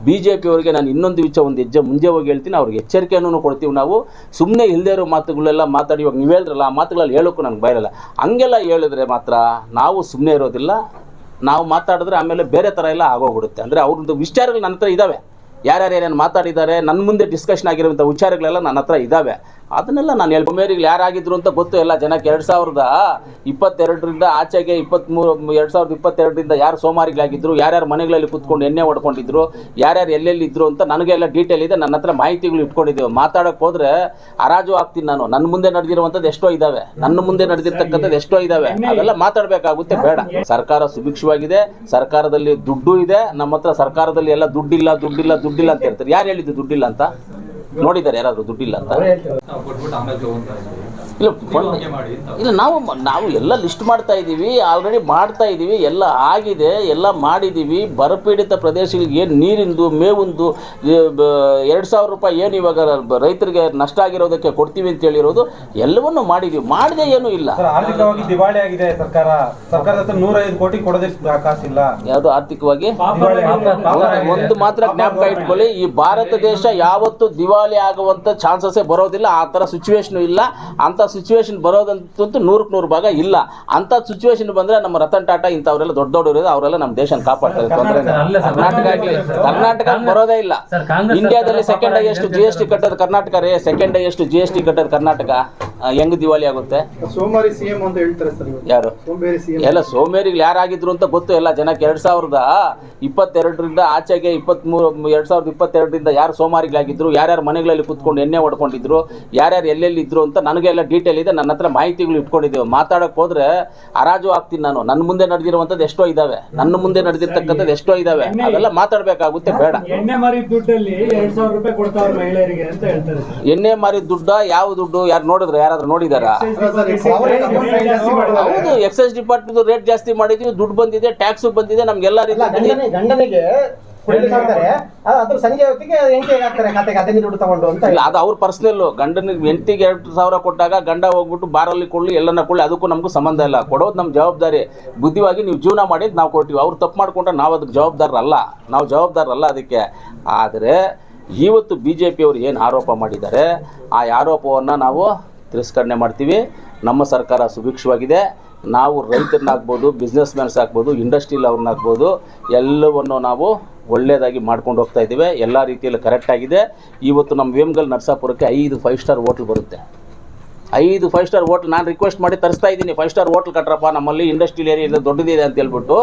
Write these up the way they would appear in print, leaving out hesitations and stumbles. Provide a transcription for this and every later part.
BJP ಅವರಿಗೆ ನಾನು ಇನ್ನೊಂದು ಒಂದು ಹೆಜ್ಜೆ ಮುಂದೆ ಹೋಗಿ ಹೇಳ್ತೀನಿ, ಅವ್ರಿಗೆ ಎಚ್ಚರಿಕೆಯನ್ನು ಕೊಡ್ತೀವಿ. ನಾವು ಸುಮ್ಮನೆ ಇಲ್ಲದೇ ಇರೋ ಮಾತುಗಳೆಲ್ಲ ಮಾತಾಡಿ, ಇವಾಗ ನೀವು ಹೇಳಿದ್ರಲ್ಲ ಆ ಮಾತುಗಳಲ್ಲಿ ಹೇಳೋಕ್ಕೂ ನನಗೆ ಬಯರಲ್ಲ. ಹಂಗೆಲ್ಲ ಹೇಳಿದ್ರೆ ಮಾತ್ರ ನಾವು ಸುಮ್ಮನೆ ಇರೋದಿಲ್ಲ. ನಾವು ಮಾತಾಡಿದ್ರೆ ಆಮೇಲೆ ಬೇರೆ ಥರ ಎಲ್ಲ ಆಗೋಗ್ಬಿಡುತ್ತೆ. ಅಂದರೆ ಅವ್ರದ್ದು ವಿಚಾರಗಳು ನನ್ನ ಹತ್ರ ಇದ್ದಾವೆ, ಯಾರ್ಯಾರು ಏನೇನು ಮಾತಾಡಿದ್ದಾರೆ, ನನ್ನ ಮುಂದೆ ಡಿಸ್ಕಷನ್ ಆಗಿರುವಂಥ ವಿಚಾರಗಳೆಲ್ಲ ನನ್ನ ಹತ್ರ ಇದ್ದಾವೆ. ಅದನ್ನೆಲ್ಲ ನಾನು ಮೇರಿಗೆ ಯಾರಾಗಿದ್ರು ಅಂತ ಗೊತ್ತು ಎಲ್ಲ ಜನಕ್ಕೆ. 2022ರಿಂದ ಆಚೆಗೆ 2022ರಿಂದ ಯಾರು ಸೋಮಾರಿಗಳಾಗಿದ್ದರು, ಯಾರ್ಯಾರು ಮನೆಗಳಲ್ಲಿ ಕೂತ್ಕೊಂಡು ಎಣ್ಣೆ ಹೊಡ್ಕೊಂಡಿದ್ರು, ಯಾರ್ಯಾರು ಎಲ್ಲೆಲ್ಲಿದ್ದರು ಅಂತ ನನಗೆಲ್ಲ ಡೀಟೇಲ್ ಇದೆ. ನನ್ನ ಹತ್ರ ಮಾಹಿತಿಗಳು ಇಟ್ಕೊಂಡಿದ್ದೀವಿ. ಮಾತಾಡೋಕ್ಕೆ ಹೋದರೆ ಹರಾಜು ಆಗ್ತೀನಿ ನಾನು. ನನ್ನ ಮುಂದೆ ನಡೆದಿರುವಂಥದ್ದು ಎಷ್ಟೋ ಇದ್ದಾವೆ, ನನ್ನ ಮುಂದೆ ನಡೆದಿರ್ತಕ್ಕಂಥದ್ದು ಎಷ್ಟೋ ಇದ್ದಾವೆ. ಅದೆಲ್ಲ ಮಾತಾಡಬೇಕಾಗುತ್ತೆ, ಬೇಡ. ಸರ್ಕಾರ ಸುಭಿಕ್ಷವಾಗಿದೆ, ಸರ್ಕಾರದಲ್ಲಿ ದುಡ್ಡು ಇದೆ. ನಮ್ಮ ಹತ್ರ ಸರ್ಕಾರದಲ್ಲಿ ಎಲ್ಲ ದುಡ್ಡಿಲ್ಲ ಅಂತ ಹೇಳ್ತಾರೆ. ಯಾರು ಹೇಳಿದ್ದು ದುಡ್ಡಿಲ್ಲ ಅಂತ? ನೋಡಿದ್ದಾರೆ ಯಾರಾದರೂ ದುಡ್ಡಿಲ್ಲ ಅಂತ? ಇಲ್ಲ, ನಾವು ಎಲ್ಲ ಲಿಸ್ಟ್ ಮಾಡ್ತಾ ಇದ್ದೀವಿ, ಆಲ್ರೆಡಿ ಮಾಡ್ತಾ ಇದ್ದೀವಿ, ಎಲ್ಲ ಆಗಿದೆ, ಎಲ್ಲ ಮಾಡಿದ್ದೀವಿ. ಬರಪೀಡಿತ ಪ್ರದೇಶಗಳಿಗೆ ಏನು ನೀರಿಂದು, ಮೇವೊಂದು 2000 ರೂಪಾಯಿ ಏನು ಇವಾಗ ರೈತರಿಗೆ ನಷ್ಟ ಆಗಿರೋದಕ್ಕೆ ಕೊಡ್ತೀವಿ ಅಂತ ಹೇಳಿರೋದು ಎಲ್ಲವನ್ನೂ ಮಾಡಿದ್ದೀವಿ. ಮಾಡದೆ ಏನೂ ಇಲ್ಲ. ಆರ್ಥಿಕವಾಗಿ ದಿವಾಳಿ ಆಗಿದೆ ಸರ್ಕಾರ. ಸರ್ಕಾರದ ಹತ್ರ 105 ಕೋಟಿ ಕೊಡೋದಕ್ಕೆ ಕಾಸಿಲ್ಲ. ಯಾವುದು ಆರ್ಥಿಕವಾಗಿ? ಒಂದು ಮಾತ್ರ ಜ್ಞಾಪಕ ಇಟ್ಕೊಳ್ಳಿ, ಈ ಭಾರತ ದೇಶ ಯಾವತ್ತು ದಿವಾಳಿ ಆಗುವಂಥ ಚಾನ್ಸಸ್ಸೇ ಬರೋದಿಲ್ಲ. ಆ ಥರ ಸಿಚುವೇಶನ್ ಇಲ್ಲ. ಅಂಥ ಸಿಚುವೇಶನ್ ಬರೋದಂತೂ 100ಕ್ಕೆ 100 ಭಾಗ ಇಲ್ಲ. ಅಂಥ ಸಿಚುವೇಶನ್ ಬಂದರೆ ನಮ್ಮ ರತನ್ ಟಾಟಾ ಇಂಥವರೆಲ್ಲ ದೊಡ್ಡವರು ಅವರೆಲ್ಲ ನಮ್ಮ ದೇಶನ ಕಾಪಾಡ್ತಾರೆ. ತೊಂದರೆ ಕರ್ನಾಟಕ ಬರೋದೇ ಇಲ್ಲ. ಇಂಡಿಯಾದಲ್ಲಿ ಸೆಕೆಂಡ್ ಹೈಯೆಸ್ಟ್ GST ಕಟ್ಟೋದು ಕರ್ನಾಟಕ ರೀ. ಸೆಕೆಂಡ್ ಹೈಯೆಸ್ಟ್ GST ಕಟ್ಟೋದು ಕರ್ನಾಟಕ. ಹೆಂಗ್ ದಿವಾಳಿ ಆಗುತ್ತೆ? ಸೋಮಾರಿ ಸಿಎಂ ಅಂತ ಹೇಳ್ತಾರೆ ಸರ್. ಯಾರು ಎಲ್ಲ ಸೋಮೇರಿಗಳು ಯಾರಾಗಿದ್ರು ಅಂತ ಗೊತ್ತು ಎಲ್ಲ ಜನಕ್ಕೆ. 2022ರಿಂದ ಆಚೆಗೆ 2022ರಿಂದ ಯಾರು ಸೋಮಾರಿಗಳಾಗಿದ್ರು, ಯಾರ್ಯಾರು ಮನೆಗಳಲ್ಲಿ ಕೂತ್ಕೊಂಡು ಎಣ್ಣೆ ಹೊಡ್ಕೊಂಡಿದ್ರು, ಯಾರ್ಯಾರು ಎಲ್ಲೆಲ್ಲಿದ್ರು ಅಂತ ನನಗೆಲ್ಲ ಡೀಟೇಲ್ ಇದೆ. ನನ್ನ ಹತ್ರ ಮಾಹಿತಿಗಳು ಇಟ್ಕೊಂಡಿದ್ದೀವಿ. ಮಾತಾಡೋಕ್ಕೆ ಹೋದರೆ ಹರಾಜು ಆಗ್ತೀನಿ ನಾನು. ನನ್ನ ಮುಂದೆ ನಡೆದಿರುವಂಥದ್ದು ಎಷ್ಟೋ ಇದ್ದಾವೆ, ನನ್ನ ಮುಂದೆ ನಡೆದಿರ್ತಕ್ಕಂಥದ್ದು ಎಷ್ಟೋ ಇದ್ದಾವೆ. ಅದೆಲ್ಲ ಮಾತಾಡಬೇಕಾಗುತ್ತೆ, ಬೇಡ. ಎಣ್ಣೆ ಮಾರಿದ ದುಡ್ಡಲ್ಲಿ 2000 ರೂಪಾಯಿ ಕೊಡ್ತಾವ್ರ ಮಹಿಳೆಯರಿಗೆ ಅಂತ ಹೇಳ್ತಾರೆ. ಎಣ್ಣೆ ಮಾರಿದ ದುಡ್ಡ? ಯಾವ ದುಡ್ಡು? ಯಾರು ನೋಡಿದ್ರೆ? ಯಾರಾದ್ರೂ ನೋಡಿದಾರಾ? ಹೌದು, ಎಕ್ಸೈಸ್ ಡಿಪಾರ್ಟ್ಮೆಂಟ್ ರೇಟ್ ಜಾಸ್ತಿ ಮಾಡಿದ್ವಿ, ದುಡ್ಡು ಬಂದಿದೆ, ಟ್ಯಾಕ್ಸ್ ಬಂದಿದೆ, ನಮ್ಗೆಲ್ಲ ರೀತಿ ಗಂಡನಿಗೆ ಸಂಜೆ ಹೊತ್ತಿಗೆ ದುಡ್ಡು ತಗೊಂಡು ಅಂತ. ಅದು ಅವ್ರ ಪರ್ಸನಲ್. ಗಂಡನಿಗೆ ಹೆಂಡತಿಗೆ 2000 ಕೊಟ್ಟಾಗ ಗಂಡ ಹೋಗ್ಬಿಟ್ಟು ಬಾರಲ್ಲಿ ಕೊಳ್ಳಿ ಎಲ್ಲನ್ನ ಕೊಳ್ಳಿ, ಅದಕ್ಕೂ ನಮಗೂ ಸಂಬಂಧ ಇಲ್ಲ. ಕೊಡೋದು ನಮ್ಮ ಜವಾಬ್ದಾರಿ. ಬುದ್ಧಿವಾಗಿ ನೀವು ಜೀವನ ಮಾಡಿದ್ದು ನಾವು ಕೊಡ್ತೀವಿ. ಅವ್ರು ತಪ್ಪು ಮಾಡ್ಕೊಂಡ್ರೆ ನಾವು ಅದಕ್ಕೆ ಜವಾಬ್ದಾರರಲ್ಲ ಅದಕ್ಕೆ. ಆದರೆ ಇವತ್ತು BJP ಅವರು ಏನು ಆರೋಪ ಮಾಡಿದ್ದಾರೆ, ಆ ಆರೋಪವನ್ನು ನಾವು ತಿರಸ್ಕರಣೆ ಮಾಡ್ತೀವಿ. ನಮ್ಮ ಸರ್ಕಾರ ಸುಭಿಕ್ಷವಾಗಿದೆ. ನಾವು ರೈತರನ್ನಾಗ್ಬೋದು, ಬಿಸ್ನೆಸ್ ಮ್ಯಾನ್ಸ್ ಆಗ್ಬೋದು, ಇಂಡಸ್ಟ್ರಿಯಲ್ಲಿ ಅವ್ರನ್ನಾಗ್ಬೋದು, ಎಲ್ಲವನ್ನು ನಾವು ಒಳ್ಳೆಯದಾಗಿ ಮಾಡ್ಕೊಂಡು ಹೋಗ್ತಾ ಇದ್ದೀವಿ. ಎಲ್ಲ ರೀತಿಯಲ್ಲಿ ಕರೆಕ್ಟಾಗಿದೆ. ಇವತ್ತು ನಮ್ಮ ವೇಮಗಲ್ ನರಸಾಪುರಕ್ಕೆ 5 5 ಸ್ಟಾರ್ ಹೋಟ್ಲ್ ಬರುತ್ತೆ. 5 5 ಸ್ಟಾರ್ ಹೋಟ್ಲ್ ನಾನು ರಿಕ್ವೆಸ್ಟ್ ಮಾಡಿ ತರಿಸ್ತಾ ಇದ್ದೀನಿ. 5 ಸ್ಟಾರ್ ಹೋಟ್ಲ್ ಕಟ್ರಪ್ಪ, ನಮ್ಮಲ್ಲಿ ಇಂಡಸ್ಟ್ರಿಯಲ್ ಏರಿಯಾ ದೊಡ್ಡದಿದೆ ಅಂತ ಹೇಳ್ಬಿಟ್ಟು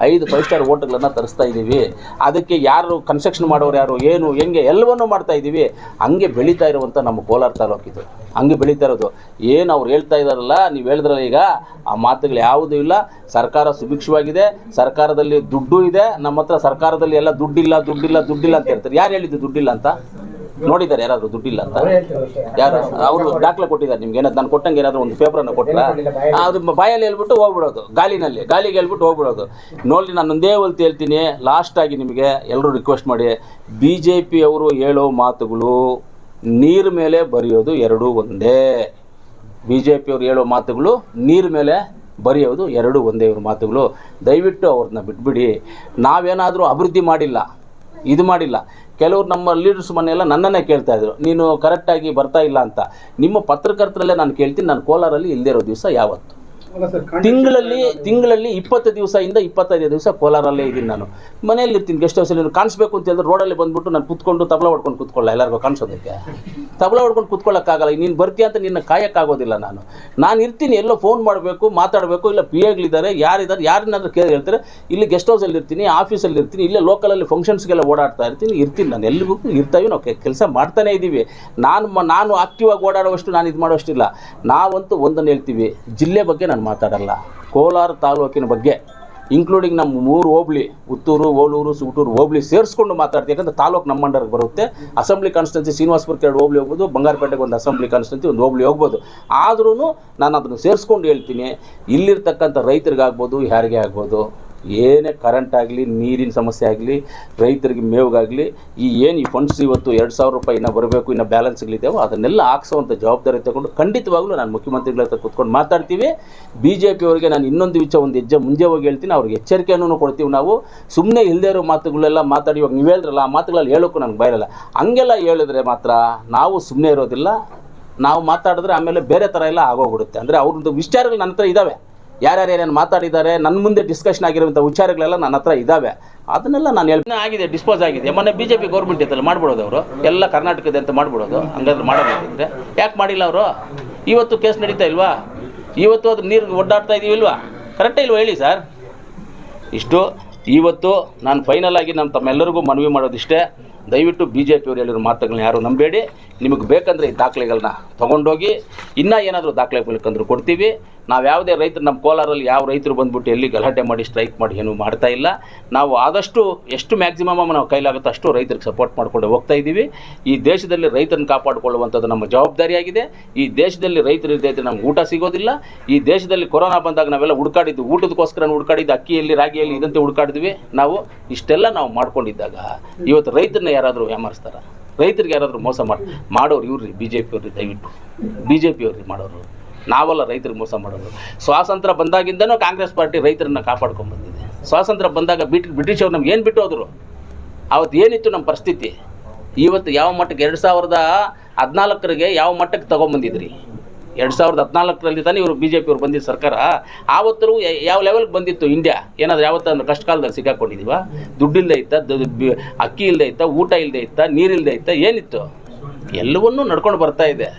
5 5 ಸ್ಟಾರ್ ಹೋಟ್ಲ್ಗಳನ್ನು ತರಿಸ್ತಾ ಇದ್ದೀವಿ. ಅದಕ್ಕೆ ಯಾರು ಕನ್ಸ್ಟ್ರಕ್ಷನ್ ಮಾಡೋರು, ಯಾರು, ಏನು, ಹೆಂಗೆ, ಎಲ್ಲವನ್ನೂ ಮಾಡ್ತಾ ಇದ್ದೀವಿ. ಹಂಗೆ ಬೆಳೀತಾ ಇರುವಂಥ ನಮ್ಮ ಕೋಲಾರ ತಾಲೂಕಿದು ಹಂಗೆ ಬೆಳೀತಾ ಇರೋದು. ಏನು ಅವ್ರು ಹೇಳ್ತಾ ಇದ್ದಾರಲ್ಲ, ನೀವು ಹೇಳಿದ್ರಲ್ಲ ಈಗ, ಆ ಮಾತುಗಳು ಯಾವುದೂ ಇಲ್ಲ. ಸರ್ಕಾರ ಸುಭಿಕ್ಷವಾಗಿದೆ, ಸರ್ಕಾರದಲ್ಲಿ ದುಡ್ಡು ಇದೆ. ನಮ್ಮ ಹತ್ರ ಸರ್ಕಾರದಲ್ಲಿ ಎಲ್ಲ ದುಡ್ಡಿಲ್ಲ ಅಂತ ಹೇಳ್ತಾರೆ. ಯಾರು ಹೇಳಿದ್ದು ದುಡ್ಡಿಲ್ಲ ಅಂತ? ನೋಡಿದ್ದಾರೆ ಯಾರಾದರೂ ದುಡ್ಡಿಲ್ಲ ಅಂತ? ಯಾರು? ಅವರು ದಾಖಲೆ ಕೊಟ್ಟಿದ್ದಾರೆ ನಿಮ್ಗೆ? ಏನಾದ್ರು ನಾನು ಕೊಟ್ಟಂಗೆ ಏನಾದರೂ ಒಂದು ಪೇಪರನ್ನು ಕೊಟ್ಟರೆ ಅದು ಬಾಯಲ್ಲಿ ಹೇಳ್ಬಿಟ್ಟು ಹೋಗ್ಬಿಡೋದು, ಗಾಲಿಗೆ ಹೇಳ್ಬಿಟ್ಟು ಹೋಗ್ಬಿಡೋದು. ನೋಡಿ, ನಾನು ಒಂದೇ ಹೊಲ್ತು ಹೇಳ್ತೀನಿ ಲಾಸ್ಟಾಗಿ ನಿಮಗೆ ಎಲ್ಲರೂ ರಿಕ್ವೆಸ್ಟ್ ಮಾಡಿ. BJP ಅವರು ಹೇಳೋ ಮಾತುಗಳು ನೀರು ಮೇಲೆ ಬರೆಯೋದು ಎರಡೂ ಒಂದೇ. BJP ಅವರು ಹೇಳೋ ಮಾತುಗಳು ನೀರು ಮೇಲೆ ಬರೆಯೋದು ಎರಡೂ ಒಂದೇ. ಇವ್ರ ಮಾತುಗಳು ದಯವಿಟ್ಟು ಅವ್ರನ್ನ ಬಿಟ್ಬಿಡಿ. ನಾವೇನಾದರೂ ಅಭಿವೃದ್ಧಿ ಮಾಡಿಲ್ಲ, ಇದು ಮಾಡಿಲ್ಲ. ಕೆಲವರು ನಮ್ಮ ಲೀಡರ್ಸ್ ಮನೆಯೆಲ್ಲ ನನ್ನನ್ನೇ ಕೇಳ್ತಾ ಇದ್ರು, ನೀನು ಕರೆಕ್ಟಾಗಿ ಬರ್ತಾ ಇಲ್ಲ ಅಂತ. ನಿಮ್ಮ ಪತ್ರಕರ್ತರಲ್ಲೇ ನಾನು ಕೇಳ್ತೀನಿ, ನಾನು ಕೋಲಾರಲ್ಲಿ ಇಲ್ಲದೇ ಇರೋ ದಿವಸ ಯಾವತ್ತು? ತಿಂಗಳಲ್ಲಿ 20 ದಿವಸದಿಂದ 25 ದಿವಸ ಕೋಲಾರಲ್ಲೇ ಇದ್ದೀನಿ. ನಾನು ಮನೆಯಲ್ಲಿ ಇರ್ತೀನಿ, ಗೆಸ್ಟ್ ಹೌಸಲ್ಲಿ. ಕಾಣಿಸ್ಬೇಕು ಅಂತ ಹೇಳಿದ್ರೆ ರೋಡಲ್ಲಿ ಬಂದುಬಿಟ್ಟು ನಾನು ಕೂತ್ಕೊಂಡು ತಬಲ ಹೊಡ್ಕೊಂಡು ಕೂತ್ಕೊಳ್ಳ. ಎಲ್ಲರಿಗೂ ಕಾಣಿಸೋದಕ್ಕೆ ತಬಲ ಹೊಡ್ಕೊಂಡು ಕೂತ್ಕೊಳ್ಳೋಕ್ಕಾಗಲ್ಲ. ನೀನು ಬರ್ತೀಯ ಅಂತ ನಿನ್ನ ಕಾಯಕ್ಕಾಗೋದಿಲ್ಲ. ನಾನು ಇರ್ತೀನಿ, ಎಲ್ಲೋ ಫೋನ್ ಮಾಡಬೇಕು, ಮಾತಾಡಬೇಕು. ಇಲ್ಲ PAಗಳಿದ್ದಾರೆ, ಯಾರನ್ನಾದ್ರೂ ಹೇಳ್ತಾರೆ. ಇಲ್ಲಿ ಗೆಸ್ಟ್ ಹೌಸಲ್ಲಿ ಇರ್ತೀನಿ, ಆಫೀಸಲ್ಲಿ ಇರ್ತೀನಿ, ಇಲ್ಲೇ ಲೋಕಲಲ್ಲಿ ಫಂಕ್ಷನ್ಸ್ಗೆಲ್ಲ ಓಡಾಡ್ತಾ ಇರ್ತೀನಿ. ನಾನು ಎಲ್ಲಿಗೂ ಇರ್ತಾವೆ, ನಾವು ಕೆಲಸ ಮಾಡ್ತಾನೇ ಇದ್ದೀವಿ. ನಾನು ಆಕ್ಟಿವ್ ಆಗಿ ಓಡಾಡುವಷ್ಟು, ನಾನು ಇದು ಮಾಡೋಷ್ಟಿಲ್ಲ. ನಾವಂತೂ ಒಂದನ್ನು ಹೇಳ್ತೀವಿ, ಜಿಲ್ಲೆ ಬಗ್ಗೆ ನಾನು ಮಾತಾಡಲ್ಲ. ಕೋಲಾರ ತಾಲೂಕಿನ ಬಗ್ಗೆ ಇನ್ಕ್ಲೂಡಿಂಗ್ ನಮ್ಮ 3 ಹೋಬಳಿ, ಉತ್ತೂರು, ಓಲೂರು, ಸುಗಟೂರು ಹೋಬಳಿ ಸೇರಿಸ್ಕೊಂಡು ಮಾತಾಡ್ತೀವಿ. ಯಾಕಂದರೆ ತಾಲೂಕು ನಮ್ಮ ಅಂಡರ್ಗೆ ಬರುತ್ತೆ. ಅಸೆಂಬ್ಲಿ ಕಾನ್ಸ್ಟಿಟ್ಯೂನ್ಸಿ ಶ್ರೀನಿವಾಸಪುರಕ್ಕೆ 2 ಹೋಬಳಿ ಹೋಗ್ಬೋದು, ಬಂಗಾರಪೇಟೆಗೆ ಒಂದು ಅಸೆಂಬ್ಲಿ ಕಾನ್ಸ್ಟಿಟ್ಯೂನ್ಸಿ 1 ಹೋಬಳಿ ಹೋಗ್ಬೋದು. ಆದ್ರೂ ನಾನು ಅದನ್ನು ಸೇರಿಸ್ಕೊಂಡು ಹೇಳ್ತೀನಿ. ಇಲ್ಲಿರ್ತಕ್ಕಂಥ ರೈತರಿಗಾಗ್ಬೋದು, ಯಾರಿಗೆ ಆಗ್ಬೋದು, ಏನೇ ಕರೆಂಟ್ ಆಗಲಿ, ನೀರಿನ ಸಮಸ್ಯೆ ಆಗಲಿ, ರೈತರಿಗೆ ಮೇವಿಗಾಗಲಿ, ಈ ಫಂಡ್ಸ್ ಇವತ್ತು 2,000 ರೂಪಾಯಿ ಇನ್ನೂ ಬರಬೇಕು, ಇನ್ನೂ ಬ್ಯಾಲೆನ್ಸ್ಗಳಿದ್ದಾವೆ, ಅದನ್ನೆಲ್ಲ ಹಾಕ್ಸೋವಂಥ ಜವಾಬ್ದಾರಿ ತಗೊಂಡು ಖಂಡಿತವಾಗ್ಲೂ ನಾನು ಮುಖ್ಯಮಂತ್ರಿಗಳ ಹತ್ರ ಕೂತ್ಕೊಂಡು ಮಾತಾಡ್ತೀವಿ. BJP ಅವರಿಗೆ ನಾನು ಇನ್ನೊಂದು ಒಂದು ಹೆಜ್ಜೆ ಮುಂದೆ ಹೋಗಿ ಹೇಳ್ತೀನಿ, ಅವ್ರಿಗೆ ಎಚ್ಚರಿಕೆಯನ್ನು ಕೊಡ್ತೀವಿ. ನಾವು ಸುಮ್ಮನೆ ಇಲ್ಲದೇ ಇರೋ ಮಾತುಗಳೆಲ್ಲ ಮಾತಾಡಿ, ಇವಾಗ ನೀವು ಹೇಳಿದ್ರಲ್ಲ ಆ ಮಾತುಗಳಲ್ಲಿ ಹೇಳೋಕ್ಕೂ ನನಗೆ ಬಯರಲ್ಲ. ಹಂಗೆಲ್ಲ ಹೇಳಿದ್ರೆ ಮಾತ್ರ ನಾವು ಸುಮ್ಮನೆ ಇರೋದಿಲ್ಲ. ನಾವು ಮಾತಾಡಿದ್ರೆ ಆಮೇಲೆ ಬೇರೆ ಥರ ಎಲ್ಲ ಆಗೋಗ್ಬಿಡುತ್ತೆ. ಅಂದರೆ ಅವ್ರದ್ದು ವಿಚಾರಗಳು ನನ್ನ ಹತ್ರ ಇದ್ದಾವೆ, ಯಾರ್ಯಾರು ಏನೇನು ಮಾತಾಡಿದ್ದಾರೆ, ನನ್ನ ಮುಂದೆ ಡಿಸ್ಕಷನ್ ಆಗಿರುವಂಥ ವಿಚಾರಗಳೆಲ್ಲ ನನ್ನ ಹತ್ರ ಇದ್ದಾವೆ. ಅದನ್ನೆಲ್ಲ ನಾನು ಹೇಳ್ತೀನಿ. ಆಗಿದೆ, ಡಿಸ್ಪೋಸ್ ಆಗಿದೆ. ಮೊನ್ನೆ BJP ಗೌರ್ಮೆಂಟ್ ಇತ್ತಲ್ಲ, ಮಾಡ್ಬಿಡೋದು ಅವರು ಎಲ್ಲ ಕರ್ನಾಟಕದ ಅಂತ ಮಾಡ್ಬಿಡೋದು. ಹಂಗಾದ್ರೆ ಮಾಡೋದಿದ್ರೆ ಯಾಕೆ ಮಾಡಿಲ್ಲ ಅವರು? ಇವತ್ತು ಕೇಸ್ ನಡೀತಾ ಇಲ್ವಾ? ಇವತ್ತು ಅದು ನೀರು ಒಡ್ಡಾಡ್ತಾ ಇದೀವಿಲ್ವಾ? ಕರೆಕ್ಟೇ ಇಲ್ವಾ ಹೇಳಿ ಸರ್? ಇಷ್ಟು ಇವತ್ತು ನಾನು ಫೈನಲ್ ಆಗಿ ನಾನು ತಮ್ಮೆಲ್ಲರಿಗೂ ಮನವಿ ಮಾಡೋದಿಷ್ಟೇ, ದಯವಿಟ್ಟು BJP ಅವರು ಹೇಳಿರೋ ಮಾತುಗಳನ್ನ ಯಾರು ನಂಬೇಡಿ. ನಿಮಗೆ ಬೇಕಂದರೆ ಈ ದಾಖಲೆಗಳನ್ನ ತೊಗೊಂಡೋಗಿ ಇನ್ನೂ ಏನಾದರೂ ದಾಖಲೆ ಬೇಕಂದ್ರೂ ಕೊಡ್ತೀವಿ. ನಾವು ಯಾವುದೇ ರೈತರು, ನಮ್ಮ ಕೋಲಾರಲ್ಲಿ ಯಾವ ರೈತರು ಬಂದುಬಿಟ್ಟು ಎಲ್ಲಿ ಗಲಾಟೆ ಮಾಡಿ ಸ್ಟ್ರೈಕ್ ಮಾಡಿ ಏನೂ ಮಾಡ್ತಾ ಇಲ್ಲ. ನಾವು ಆದಷ್ಟು ಎಷ್ಟು ಮ್ಯಾಕ್ಸಿಮಮ್ ನಾವು ಕೈಲಾಗುತ್ತೋ ಅಷ್ಟು ರೈತರಿಗೆ ಸಪೋರ್ಟ್ ಮಾಡ್ಕೊಂಡು ಹೋಗ್ತಾ ಇದ್ದೀವಿ. ಈ ದೇಶದಲ್ಲಿ ರೈತರನ್ನು ಕಾಪಾಡಿಕೊಳ್ಳುವಂಥದ್ದು ನಮ್ಮ ಜವಾಬ್ದಾರಿಯಾಗಿದೆ. ಈ ದೇಶದಲ್ಲಿ ರೈತರು ಇಲ್ಲದೆ ಇದ್ದರೆ ನಮ್ಗೆ ಊಟ ಸಿಗೋದಿಲ್ಲ. ಈ ದೇಶದಲ್ಲಿ ಕೊರೋನಾ ಬಂದಾಗ ನಾವೆಲ್ಲ ಹುಡುಕಾಡಿದ್ದು, ಊಟದಕ್ಕೋಸ್ಕರ ಹುಡುಕಾಡಿದ್ದು, ಅಕ್ಕಿಯಲ್ಲಿ ರಾಗಿಯಲ್ಲಿ ಇದಂತೆ ಹುಡುಕಾಡಿದ್ವಿ. ನಾವು ಇಷ್ಟೆಲ್ಲ ನಾವು ಮಾಡ್ಕೊಂಡಿದ್ದಾಗ ಇವತ್ತು ರೈತರನ್ನ ಯಾರಾದರೂ ವ್ಯಾಮರಿಸ್ತಾರ? ರೈತರಿಗೆ ಯಾರಾದರೂ ಮೋಸ ಮಾಡೋರು ಇವ್ರಿ BJP ಅವ್ರಿಗೆ. ದಯವಿಟ್ಟು BJP ಅವ್ರಿಗೆ ಮಾಡೋರು, ನಾವೆಲ್ಲ ರೈತರಿಗೆ ಮೋಸ ಮಾಡೋರು. ಸ್ವಾತಂತ್ರ್ಯ ಬಂದಾಗಿಂದನೂ ಕಾಂಗ್ರೆಸ್ ಪಾರ್ಟಿ ರೈತರನ್ನ ಕಾಪಾಡ್ಕೊಂಡು ಬಂದಿದೆ. ಸ್ವಾತಂತ್ರ್ಯ ಬಂದಾಗ ಬ್ರಿಟಿಷ್ ಅವ್ರು ನಮ್ಗೆ ಏನು ಬಿಟ್ಟು ಹೋದರು? ಅವತ್ತು ಏನಿತ್ತು ನಮ್ಮ ಪರಿಸ್ಥಿತಿ? ಇವತ್ತು ಯಾವ ಮಟ್ಟಕ್ಕೆ 2014 ಯಾವ ಮಟ್ಟಕ್ಕೆ ತೊಗೊಂಬಂದಿದ್ರಿ? 2014 ತಾನೇ ಇವರು BJP ಅವ್ರು ಬಂದಿದ್ದು ಸರ್ಕಾರ. ಆವತ್ತರೂ ಯಾವ ಲೆವೆಲ್ಗೆ ಬಂದಿತ್ತು ಇಂಡಿಯಾ? ಏನಾದರೂ ಯಾವತ್ತಂದ್ರೆ ಕಷ್ಟ ಕಾಲದಲ್ಲಿ ಸಿಕ್ಕಾಕೊಂಡಿದ್ದೀವ? ದುಡ್ಡಿಲ್ಲದೆ ಇತ್ತ, ಅಕ್ಕಿ ಇಲ್ಲದೆ ಇತ್ತ, ಊಟ ಇಲ್ಲದೆ ಇತ್ತ, ನೀರಿಲ್ಲದೆ ಇತ್ತ, ಏನಿತ್ತು? ಎಲ್ಲವನ್ನೂ ನಡ್ಕೊಂಡು ಬರ್ತಾ ಇದೆ.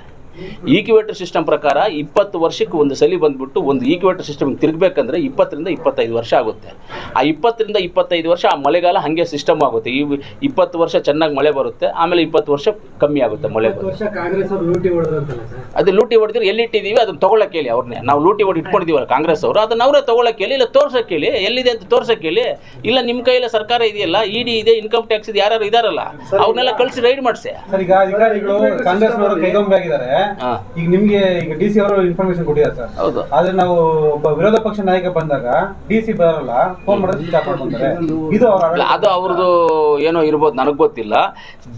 ಈಕ್ಯುವೇಟರ್ ಸಿಸ್ಟಮ್ ಪ್ರಕಾರ 20 ವರ್ಷಕ್ಕೆ ಒಂದು ಸಲ ಬಂದುಬಿಟ್ಟು ಒಂದು ಈಕ್ಯುವೇಟರ್ ಸಿಸ್ಟಮ್ ತಿರುಗಬೇಕಂದ್ರೆ 20 ರಿಂದ 25 ವರ್ಷ ಆಗುತ್ತೆ. ಆ 20 ರಿಂದ 25 ವರ್ಷ ಆ ಮಳೆಗಾಲ ಹಾಗೆ ಸಿಸ್ಟಮ್ ಆಗುತ್ತೆ. ಈ 20 ವರ್ಷ ಚೆನ್ನಾಗಿ ಮಳೆ ಬರುತ್ತೆ, ಆಮೇಲೆ 20 ವರ್ಷ ಕಮ್ಮಿ ಆಗುತ್ತೆ ಮಳೆ ಬರುತ್ತೆ. ಅದು ಲೂಟಿ ಹೊಡೆದ್ರೆ ಎಲ್ಲಿಟ್ಟಿದ್ದೀವಿ ಅದನ್ನು ತೊಗೊಳಕ್ಕೆ ಹೇಳಿ ಅವ್ರನ್ನೇ. ನಾವು ಲೂಟಿ ಹೊಡಿ ಇಟ್ಕೊಂಡಿದ್ದೀವಲ್ಲ ಕಾಂಗ್ರೆಸ್ ಅವರು, ಅದನ್ನು ಅವರೇ ತೊಗೊಳಕ್ಕೆ ಹೇಳಿ, ಇಲ್ಲ ತೋರ್ಸೋಕ್ಕೆ ಹೇಳಿ, ಎಲ್ಲಿದೆ ಅಂತ ತೋರ್ಸೋಕ್ಕೆ ಹೇಳಿ. ಇಲ್ಲ ನಿಮ್ಮ ಕೈಯಲ್ಲಿ ಸರ್ಕಾರ ಇದೆಯಲ್ಲ, ED ಇದೆ, ಇನ್ಕಮ್ ಟ್ಯಾಕ್ಸ್ ಇದೆ, ಯಾರು ಇದಾರಲ್ಲ ಅವ್ರನ್ನೆಲ್ಲ ಕಳಿಸಿ ರೈಡ್ ಮಾಡಿಸಿ. ಈಗ ಅಧಿಕಾರಿಗಳು ಕಾಂಗ್ರೆಸ್ನವರು ಕೈಗೊಂಬೆ ಆಗಿದ್ದಾರೆ. ಈಗ ನಿಮ್ಗೆ ಈಗ DC ಅವರು ಇನ್ಫಾರ್ಮೇಶನ್ ಕೊಟ್ಟಿದ್ದಾರೆ ಸರ್. ಹೌದು. ಆದ್ರೆ ನಾವು ಒಬ್ಬ ವಿರೋಧ ಪಕ್ಷ ನಾಯಕ ಬಂದಾಗ DC ಬರಲ್ಲ, ಫೋನ್ ಮಾಡಿದ್ರೆ ಸ್ಟಾಪ್ ಮಾಡ್ಕೊಂತಾರೆ. ಇದು ಅದು ಅವ್ರದ್ದು ಏನೋ ಇರ್ಬೋದು, ನನಗೆ ಗೊತ್ತಿಲ್ಲ.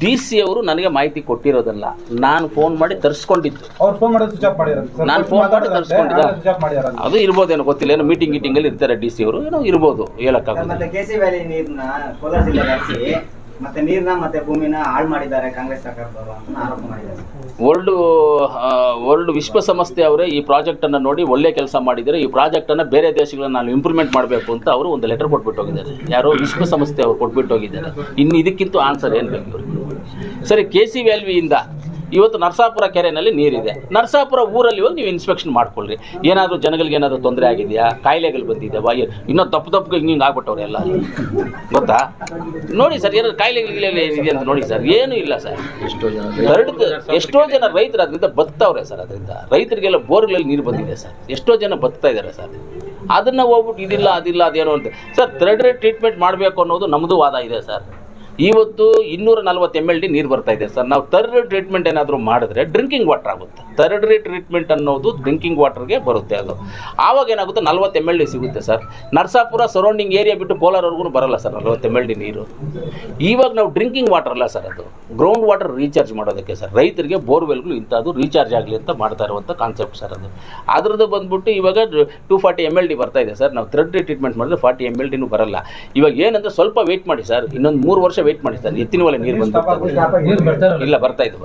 DC ಅವರು ನನಗೆ ಮಾಹಿತಿ ಕೊಟ್ಟಿರೋದಲ್ಲ, ನಾನು ಫೋನ್ ಮಾಡಿ ತರಿಸ್ಕೊಂಡಿದ್ದು. ಅವ್ರು ಫೋನ್ ಮಾಡೋದು ಸ್ವಿಚ್ ಆಫ್ ಮಾಡಿದ್ದಾರೆ. ನಾನು ಫೋನ್ ಮಾಡಿ ತರಿಸ್ಕೊಂಡಿದ್ದೆ. ಸ್ವಿಚ್ ಆಫ್ ಮಾಡಿದ್ದಾರೆ. ಅದು ಇರ್ಬೋದೇನೋ ಗೊತ್ತಿಲ್ಲ, ಏನೋ ಮೀಟಿಂಗ್ ಅಲ್ಲಿ ಇರ್ತಾರೆ DC ಅವರು, ಏನೋ ಇರ್ಬೋದು, ಹೇಳಕ್ಕಾಗಲ್ಲ. ಮತ್ತೆ KC ವ್ಯಾಲಿ ನೀರ್ನ ಕೋಲಾರ ಜಿಲ್ಲೆ ಹರಿಸಿ ಮತ್ತೆ ನೀರ್ನ ಮತ್ತೆ ಭೂಮಿನ ಹಾಳು ಮಾಡಿದ್ದಾರೆ ಕಾಂಗ್ರೆಸ್ ಸರ್ಕಾರದವರು ಅಂತ ಆರೋಪ ಮಾಡಿದ್ದಾರೆ. ವರ್ಲ್ಡ್ ವಿಶ್ವಸಂಸ್ಥೆ ಅವರೇ ಈ ಪ್ರಾಜೆಕ್ಟನ್ನು ನೋಡಿ ಒಳ್ಳೆ ಕೆಲಸ ಮಾಡಿದರೆ, ಈ ಪ್ರಾಜೆಕ್ಟನ್ನು ಬೇರೆ ದೇಶಗಳನ್ನ ನಾವು ಇಂಪ್ರೂವ್ಮೆಂಟ್ ಮಾಡಬೇಕು ಅಂತ ಅವರು ಒಂದು ಲೆಟರ್ ಕೊಟ್ಬಿಟ್ಟು ಹೋಗಿದ್ದಾರೆ. ಯಾರೋ ವಿಶ್ವಸಂಸ್ಥೆ ಅವರು ಕೊಟ್ಬಿಟ್ಟು ಹೋಗಿದ್ದಾರೆ. ಇನ್ನು ಇದಕ್ಕಿಂತ ಆನ್ಸರ್ ಏನು ಬೇಕು ಇವ್ರಿಗೆ? ಸರಿ, KC ವ್ಯಾಲ್ವಿಯಿಂದ ಇವತ್ತು ನರಸಾಪುರ ಕೆರೆಯಲ್ಲಿ ನೀರಿದೆ. ನರಸಾಪುರ ಊರಲ್ಲಿ ಹೋಗಿ ನೀವು ಇನ್ಸ್ಪೆಕ್ಷನ್ ಮಾಡ್ಕೊಳ್ರಿ. ಏನಾದರೂ ಜನಗಳಿಗೆ ಏನಾದರೂ ತೊಂದರೆ ಆಗಿದೆಯಾ, ಕಾಯಿಲೆಗಳು ಬಂದಿದ್ದಾವಾ, ಇನ್ನೂ ತಪ್ಪು ಹಿಂಗೆ ಆಗ್ಬಿಟ್ಟವ್ರೆ ಎಲ್ಲ, ಗೊತ್ತಾ? ನೋಡಿ ಸರ್, ಏನಾದ್ರು ಕಾಯಿಲೆಗಳಿದೆ ಅಂತ ನೋಡಿ ಸರ್, ಏನೂ ಇಲ್ಲ ಸರ್. ಎಷ್ಟೋ ಜನ ರೈತರು ಅದರಿಂದ ಬದುಕ್ತಾವ್ರೆ ಸರ್. ಅದರಿಂದ ರೈತರಿಗೆಲ್ಲ ಬೋರ್ಗಳಲ್ಲಿ ನೀರು ಬಂದಿದೆ ಸರ್. ಎಷ್ಟೋ ಜನ ಬದುಕ್ತಾ ಇದ್ದಾರೆ ಸರ್. ಅದನ್ನು ಹೋಗ್ಬಿಟ್ಟು ಇದಿಲ್ಲ ಅದಿಲ್ಲ ಅದೇನೋ ಅಂತ ಸರ್, ಥರ್ಡ್ ರೇಟ್ ಟ್ರೀಟ್ಮೆಂಟ್ ಮಾಡಬೇಕು ಅನ್ನೋದು ನಮ್ಮದು ವಾದ ಇದೆ ಸರ್. ಇವತ್ತು 240 mld ನೀರು ಬರ್ತಾ ಇದೆ ಸರ್. ನಾವು ಥರ್ಡ್ ರೇಟ್ ಟ್ರೀಟ್ಮೆಂಟ್ ಏನಾದರೂ ಮಾಡಿದ್ರೆ ಡ್ರಿಂಕಿಂಗ್ ವಾಟರ್ ಆಗುತ್ತೆ. ಥರ್ಡ್ ರೇಟ್ ಟ್ರೀಟ್ಮೆಂಟ್ ಅನ್ನೋದು ಡ್ರಿಂಕಿಂಗ್ ವಾಟರ್ಗೆ ಬರುತ್ತೆ. ಅದು ಆವಾಗ ಏನಾಗುತ್ತೆ, 40 mld ಸಿಗುತ್ತೆ ಸರ್. ನರಸಾಪುರ ಸರೌಂಡಿಂಗ್ ಏರಿಯಾ ಬಿಟ್ಟು ಕೋಲಾರವರೆಗೂ ಬರಲ್ಲ ಸರ್ 40 mld ನೀರು. ಇವಾಗ ನಾವು ಡ್ರಿಂಕಿಂಗ್ ವಾಟರ್ ಅಲ್ಲ ಸರ್, ಅದು ಗ್ರೌಂಡ್ ವಾಟರ್ ರೀಚಾರ್ಜ್ ಮಾಡೋದಕ್ಕೆ ಸರ್. ರೈತರಿಗೆ ಬೋರ್ವೆಲ್ಗಳು ಇಂಥದ್ದು ರೀಚಾರ್ಜ್ ಆಗಲಿ ಅಂತ ಮಾಡ್ತಾ ಇರುವಂಥ ಕಾನ್ಸೆಪ್ಟ್ ಸರ್ ಅದು. ಅದ್ರದ್ದು ಬಂದ್ಬಿಟ್ಟು ಇವಾಗ 240 mld ಬರ್ತಾ ಇದೆ ಸರ್. ನಾವು ಥರ್ಡ್ ರೇಟ್ ಟ್ರೀಟ್ಮೆಂಟ್ ಮಾಡಿದ್ರೆ 40 mld ಬರಲ್ಲ. ಇವಾಗ ಏನಂದ್ರೆ ಸ್ವಲ್ಪ ವೆಯ್ಟ್ ಮಾಡಿ ಸರ್, ಇನ್ನೊಂದು 3 ವರ್ಷ ವೆಯ್ಟ್ ಮಾಡಿ ಸರ್. ಎತ್ತಿನ ಒಲೆ ನೀರು ಬಂದು ಇಲ್ಲ ಬರ್ತಾ ಇದ್ದು